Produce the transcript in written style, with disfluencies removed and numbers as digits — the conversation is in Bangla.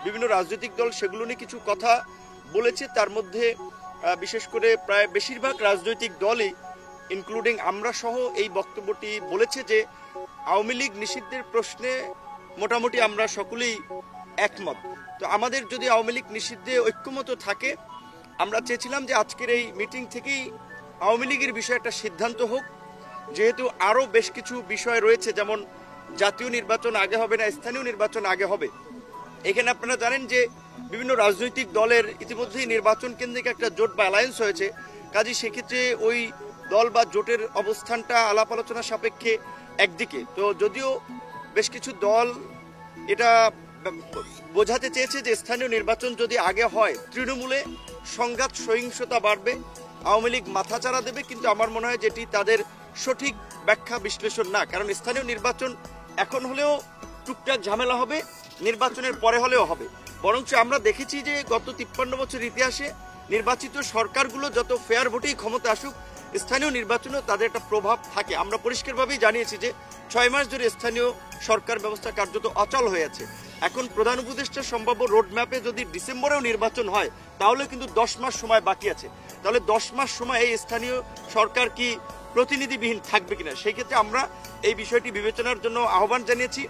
বিভিন্ন রাজনৈতিক দল সেগুলো নিয়ে কিছু কথা বলেছে। তার মধ্যে বিশেষ করে প্রায় বেশিরভাগ রাজনৈতিক দলই ইনক্লুডিং আমরা সহ এই বক্তব্যটি বলেছে যে আওয়ামী লীগ নিষিদ্ধের প্রশ্নে মোটামুটি আমরা সকলেই একমত। তো আমাদের যদি আওয়ামী লীগ নিষিদ্ধে ঐক্যমত থাকে, আমরা চেয়েছিলাম যে আজকের এই মিটিং থেকেই আওয়ামী লীগের বিষয়ে একটা সিদ্ধান্ত হোক, যেহেতু আরও বেশ কিছু বিষয় রয়েছে, যেমন জাতীয় নির্বাচন আগে হবে না স্থানীয় নির্বাচন আগে হবে। এখানে আপনারা জানেন যে বিভিন্ন রাজনৈতিক দলের ইতিমধ্যেই নির্বাচন কেন্দ্রিক একটা জোট বা অ্যালায়েন্স হয়েছে। কাজে সেক্ষেত্রে ওই দল বা জোটের অবস্থানটা আলাপ আলোচনা সাপেক্ষে একদিকে। তো যদিও বেশ কিছু দল এটা বোঝাতে চেয়েছে যে স্থানীয় নির্বাচন যদি আগে হয় তৃণমূলে সংঘাত সহিংসতা বাড়বে, আওয়ামী লীগ মাথাচাড়া দেবে, কিন্তু আমার মনে হয় যেটি তাদের সঠিক ব্যাখ্যা বিশ্লেষণ না। কারণ স্থানীয় নির্বাচন এখন হলেও টুকটাক ঝামেলা হবে, নির্বাচনের পরে হলেও হবে। বরঞ্চ আমরা দেখেছি যে গত 53 বছর ইতিহাসে নির্বাচিত সরকারগুলো যত ফেয়ার ভোটেই ক্ষমতা আসুক, স্থানীয় নির্বাচনেও তাদের একটা প্রভাব থাকে। আমরা পরিষ্কারভাবেই জানিয়েছি যে 6 মাস ধরে স্থানীয় সরকার ব্যবস্থা কার্যত অচল হয়ে আছে। এখন প্রধান উপদেষ্টা সম্ভাব্য রোডম্যাপে যদি ডিসেম্বরেও নির্বাচন হয়, তাহলে কিন্তু 10 মাস সময় বাকি আছে। তাহলে 10 মাস সময় এই স্থানীয় সরকার কি প্রতিনিধিবিহীন থাকবে কিনা, সেই ক্ষেত্রে আমরা এই বিষয়টি বিবেচনার জন্য আহ্বান জানিয়েছি।